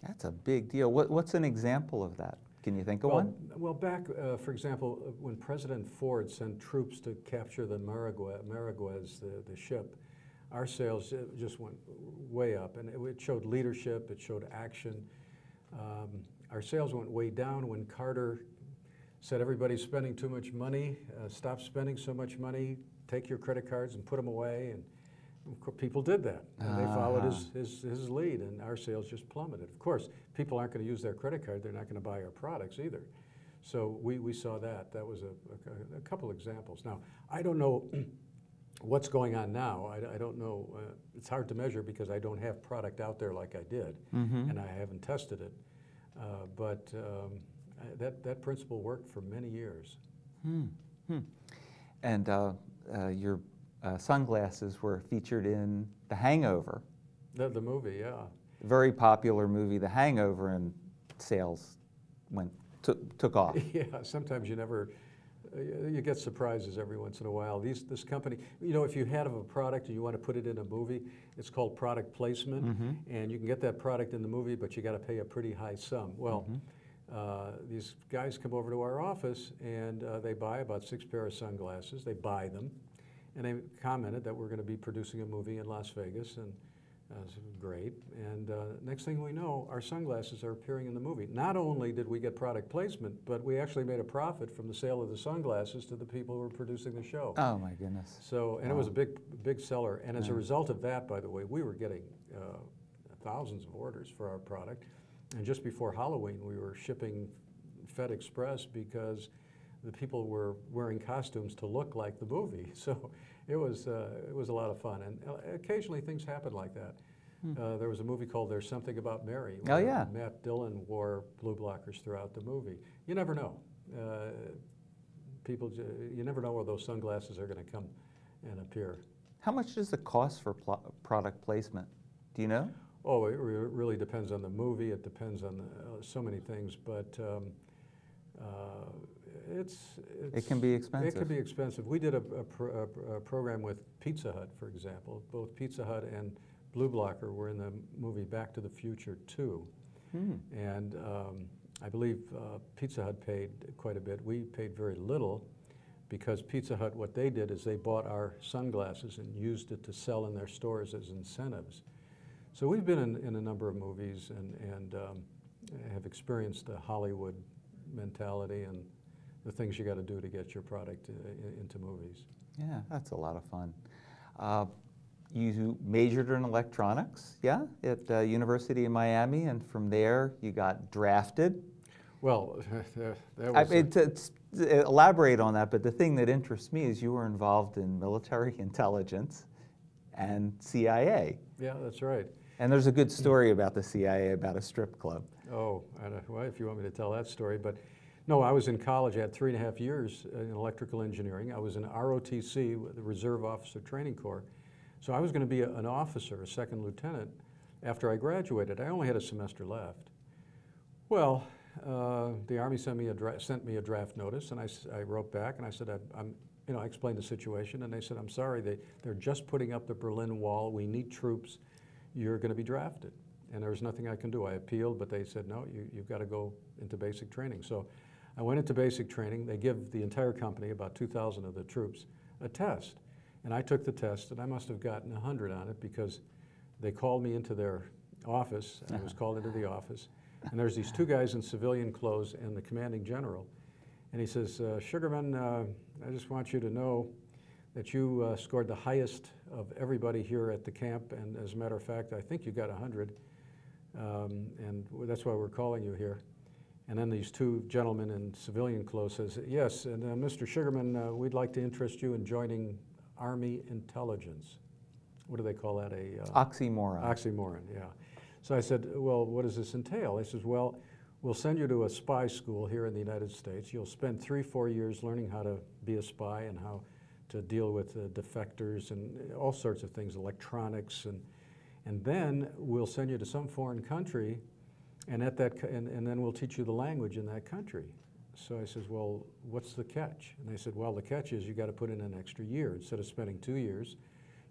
That's a big deal. What's an example of that? Can you think of one? Well, back, for example, when President Ford sent troops to capture the Mariaguez, the ship, our sales just went way up, and it showed leadership, it showed action. Our sales went way down when Carter said everybody's spending too much money, stop spending so much money, take your credit cards and put them away, and people did that, and they followed his lead, and our sales just plummeted. Of course, people aren't going to use their credit card, they're not going to buy our products either. So we saw that. That was a couple examples. Now, I don't know what's going on now. I don't know. It's hard to measure because I don't have product out there like I did, and I haven't tested it. But that principle worked for many years. And your sunglasses were featured in The Hangover. The movie, yeah. Very popular movie, The Hangover, and sales took off. Yeah, sometimes you get surprises every once in a while. This company, you know, if you have a product and you want to put it in a movie, it's called product placement, and you can get that product in the movie, but you got to pay a pretty high sum. Well, these guys come over to our office and they buy about 6 pairs of sunglasses. They buy them, and they commented that we're going to be producing a movie in Las Vegas, and great. And next thing we know, our sunglasses are appearing in the movie. Not only did we get product placement, but we actually made a profit from the sale of the sunglasses to the people who were producing the show. Oh my goodness! So, and it was a big seller. And as a result of that, by the way, we were getting thousands of orders for our product. And just before Halloween, we were shipping Fed Express because the people were wearing costumes to look like the movie. So it was a lot of fun. And occasionally things happen like that. There was a movie called There's Something About Mary. Oh, yeah. Matt Dillon wore BluBlockers throughout the movie. You never know. You never know where those sunglasses are going to come and appear. How much does it cost for product placement? Do you know? Oh, it really depends on the movie. It depends on so many things, but it can be expensive. It can be expensive. We did a program with Pizza Hut, for example. Both Pizza Hut and BluBlocker were in the movie Back to the Future 2. And I believe Pizza Hut paid quite a bit. We paid very little because Pizza Hut, what they did is they bought our sunglasses and used it to sell in their stores as incentives. So we've been in a number of movies and have experienced the Hollywood mentality and the things you got to do to get your product into movies. Yeah, that's a lot of fun. You majored in electronics, yeah, at the University of Miami, and from there you got drafted. Well, that was elaborate on that, but the thing that interests me is you were involved in military intelligence and CIA. Yeah, that's right. And there's a good story about the CIA, about a strip club. Oh, well, if you want me to tell that story. But no, I was in college. I had 3.5 years in electrical engineering. I was in ROTC, the Reserve Officer Training Corps. So I was going to be an officer, a second lieutenant, after I graduated. I only had a semester left. Well, the Army sent me a draft notice, and I wrote back and I said, I explained the situation, and they said, I'm sorry, they're just putting up the Berlin Wall. We need troops. You're going to be drafted. And there was nothing I can do. I appealed, but they said, no, you've got to go into basic training. So I went into basic training. They give the entire company, about 2,000 of the troops, a test. And I took the test, and I must have gotten 100 on it because they called me into their office. I was called into the office. And there's these 2 guys in civilian clothes and the commanding general. And he says, Sugarman, I just want you to know that you scored the highest of everybody here at the camp, and as a matter of fact, I think you got 100, and that's why we're calling you here. And then these 2 gentlemen in civilian clothes says, yes, and Mr. Sugarman, we'd like to interest you in joining Army Intelligence. What do they call that? Oxymoron. Oxymoron, yeah. So I said, well, what does this entail? He says, well, we'll send you to a spy school here in the United States. You'll spend 3-4 years learning how to be a spy and how to deal with defectors and all sorts of things, electronics, and then we'll send you to some foreign country, and and then we'll teach you the language in that country. So I says, well, what's the catch? And they said, well, the catch is you got to put in an extra year. Instead of spending 2 years,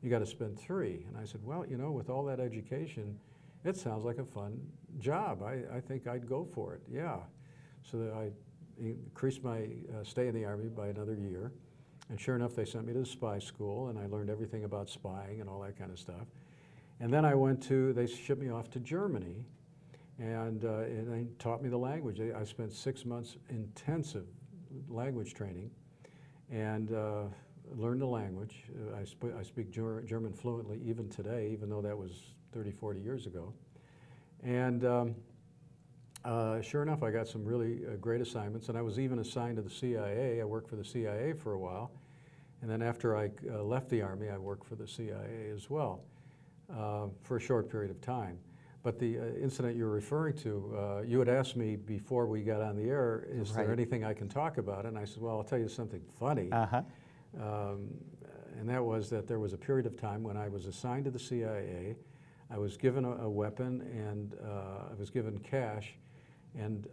you got to spend 3. And I said, well, you know, with all that education it sounds like a fun job. I think I'd go for it, yeah. So that I increased my stay in the Army by another year. And sure enough, they sent me to the spy school, and I learned everything about spying and all that kind of stuff. And then they shipped me off to Germany, and they taught me the language. I spent 6 months intensive language training, and learned the language. I speak German fluently even today, even though that was 30, 40 years ago. And sure enough, I got some really great assignments, and I was even assigned to the CIA. I worked for the CIA for a while, and then after I left the Army, I worked for the CIA as well for a short period of time. But the incident you're referring to, you had asked me before we got on the air, is there anything I can talk about? And I said, well, I'll tell you something funny. And that was that there was a period of time when I was assigned to the CIA. I was given a weapon, and I was given cash, and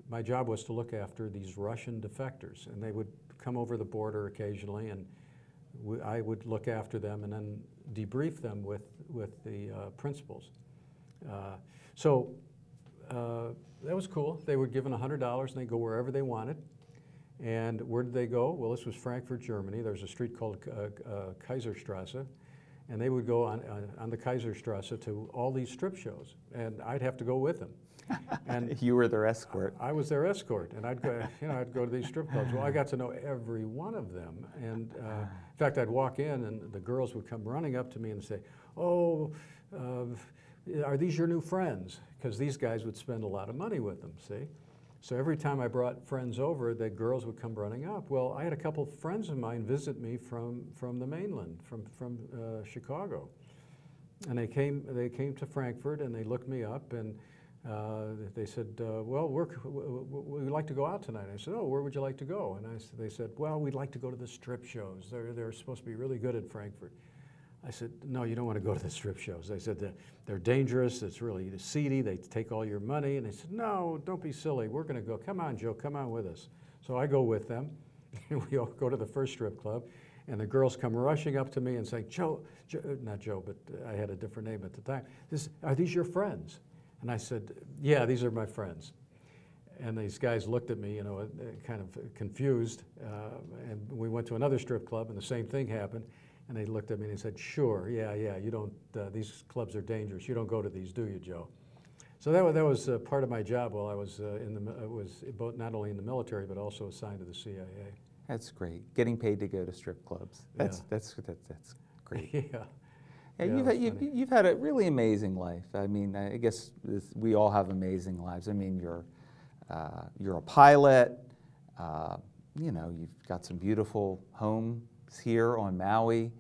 my job was to look after these Russian defectors, and they would come over the border occasionally, and I would look after them and then debrief them with the principals. So that was cool. They were given $100, and they'd go wherever they wanted. And where did they go? Well, this was Frankfurt, Germany. There's a street called Kaiserstrasse. And they would go on the Kaiserstrasse to all these strip shows, and I'd have to go with them. And you were their escort. I was their escort, and I'd go, I'd go to these strip clubs. Well, I got to know every one of them, and in fact, I'd walk in, and the girls would come running up to me and say, "Oh, are these your new friends?" Because these guys would spend a lot of money with them. See. So every time I brought friends over, the girls would come running up. Well, I had a couple of friends of mine visit me from the mainland, from Chicago, and they came to Frankfurt, and they looked me up, and they said, well, we'd like to go out tonight. I said, oh, where would you like to go? And they said, well, we'd like to go to the strip shows. They're supposed to be really good in Frankfurt. I said, no, you don't want to go to the strip shows. They said they're dangerous, it's really seedy, they take all your money. And they said, no, don't be silly, we're going to go. Come on, Joe, come on with us. So I go with them. We all go to the first strip club, and the girls come rushing up to me and say, Joe, not Joe, but I had a different name at the time. Are these your friends? And I said, yeah, these are my friends. And these guys looked at me, kind of confused. And we went to another strip club, and the same thing happened. And they looked at me and they said, sure, yeah, you don't, these clubs are dangerous. You don't go to these, do you, Joe? So that was part of my job while I was not only in the military, but also assigned to the CIA. That's great. Getting paid to go to strip clubs. That's great. Yeah, you've had a really amazing life. I mean, I guess we all have amazing lives. I mean, you're a pilot. You've got some beautiful homes here on Maui.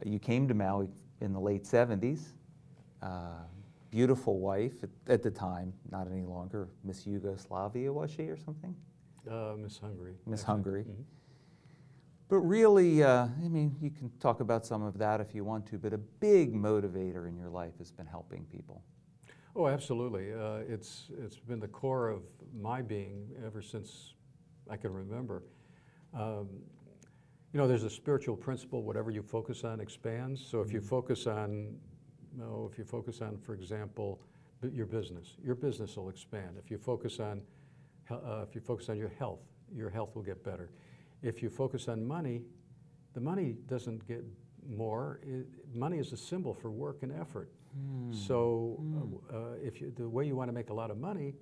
You came to Maui in the late 70s. Beautiful wife at the time, not any longer. Miss Yugoslavia, was she, or something? Miss Hungary. Miss Hungary. Mm-hmm. But really, I mean, you can talk about some of that if you want to, but a big motivator in your life has been helping people. Oh, absolutely. It's been the core of my being ever since I can remember. There's a spiritual principle, whatever you focus on expands. So if you focus on, for example, your business will expand. If you focus on your health will get better. If you focus on money, the money doesn't get more. Money is a symbol for work and effort. So the way you want to make a lot of money,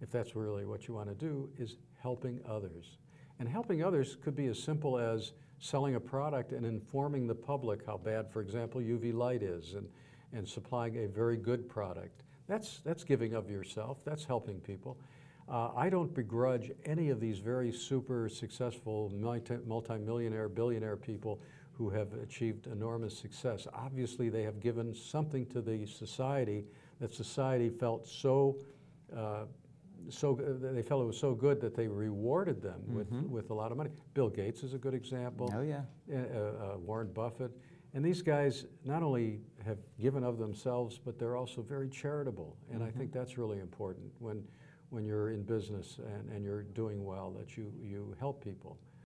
if that's really what you want to do, is helping others. And helping others could be as simple as selling a product and informing the public how bad, for example, UV light is, and supplying a very good product. That's giving of yourself. That's helping people. I don't begrudge any of these very super successful multi-millionaire, billionaire people who have achieved enormous success. Obviously, they have given something to the society that society felt they felt it was so good that they rewarded them with a lot of money. Bill Gates is a good example. Oh, yeah. Warren Buffett. And these guys not only have given of themselves, but they're also very charitable. And I think that's really important when you're in business and you're doing well, that you help people.